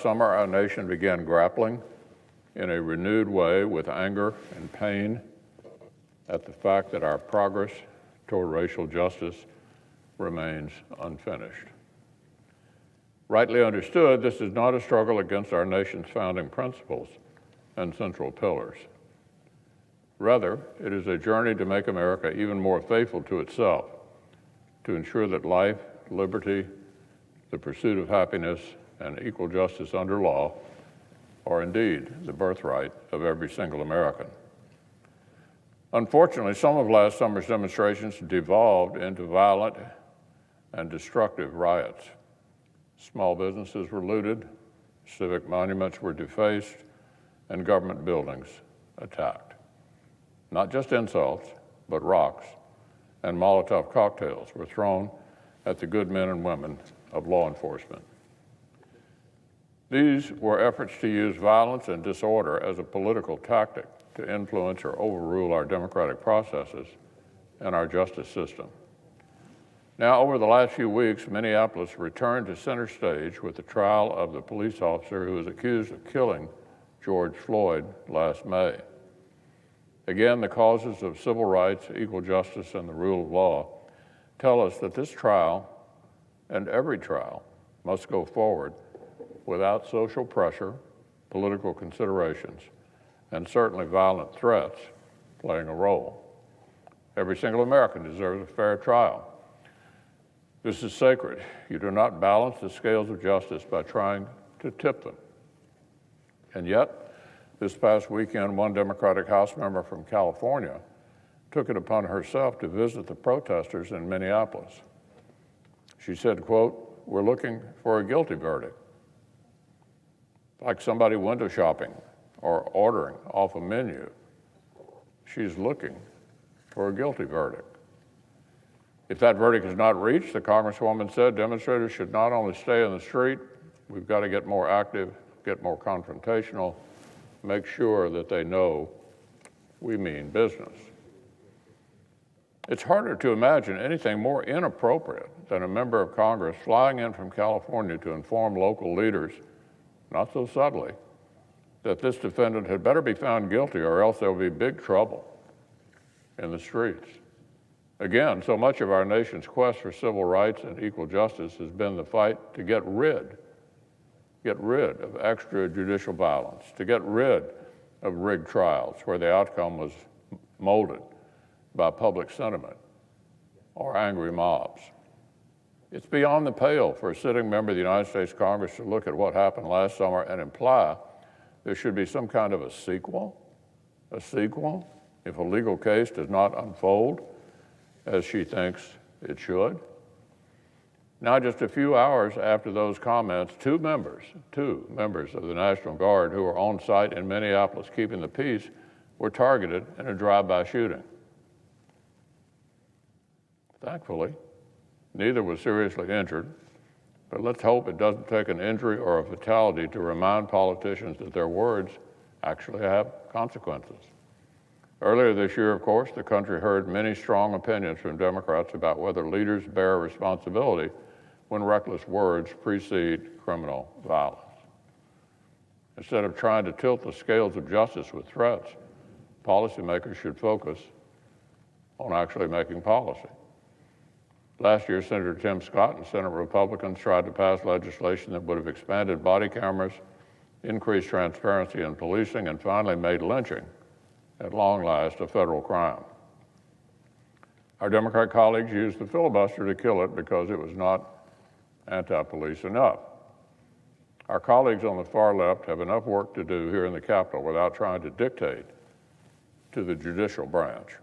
Summer, our nation began grappling in a renewed way with anger and pain at the fact that our progress toward racial justice remains unfinished. Rightly understood, this is not a struggle against our nation's founding principles and central pillars. Rather, it is a journey to make America even more faithful to itself, to ensure that life, liberty, the pursuit of happiness, and equal justice under law are indeed the birthright of every single American. Unfortunately, some of last summer's demonstrations devolved into violent and destructive riots. Small businesses were looted, civic monuments were defaced, and government buildings attacked. Not just insults, but rocks and Molotov cocktails were thrown at the good men and women of law enforcement. These were efforts to use violence and disorder as a political tactic to influence or overrule our democratic processes and our justice system. Now, over the last few weeks, Minneapolis returned to center stage with the trial of the police officer who was accused of killing George Floyd last May. Again, the causes of civil rights, equal justice, and the rule of law tell us that this trial, and every trial, must go forward without social pressure, political considerations, and certainly violent threats playing a role. Every single American deserves a fair trial. This is sacred. You do not balance the scales of justice by trying to tip them. And yet, this past weekend, one Democratic House member from California took it upon herself to visit the protesters in Minneapolis. She said, quote, "We're looking for a guilty verdict." Like somebody window shopping or ordering off a menu, she's looking for a guilty verdict. If that verdict is not reached, the Congresswoman said, demonstrators should not only stay in the street, we've got to get more active, get more confrontational, make sure that they know we mean business. It's harder to imagine anything more inappropriate than a member of Congress flying in from California to inform local leaders, not so subtly, that this defendant had better be found guilty or else there will be big trouble in the streets. Again, so much of our nation's quest for civil rights and equal justice has been the fight to get rid of extrajudicial violence, to get rid of rigged trials where the outcome was molded by public sentiment or angry mobs. It's beyond the pale for a sitting member of the United States Congress to look at what happened last summer and imply there should be some kind of a sequel if a legal case does not unfold as she thinks it should. Now, just a few hours after those comments, two members of the National Guard who were on site in Minneapolis keeping the peace were targeted in a drive-by shooting. Thankfully, neither was seriously injured, but let's hope it doesn't take an injury or a fatality to remind politicians that their words actually have consequences. Earlier this year, of course, the country heard many strong opinions from Democrats about whether leaders bear responsibility when reckless words precede criminal violence. Instead of trying to tilt the scales of justice with threats, policymakers should focus on actually making policy. Last year, Senator Tim Scott and Senate Republicans tried to pass legislation that would have expanded body cameras, increased transparency in policing, and finally made lynching, at long last, a federal crime. Our Democrat colleagues used the filibuster to kill it because it was not anti-police enough. Our colleagues on the far left have enough work to do here in the Capitol without trying to dictate to the judicial branch.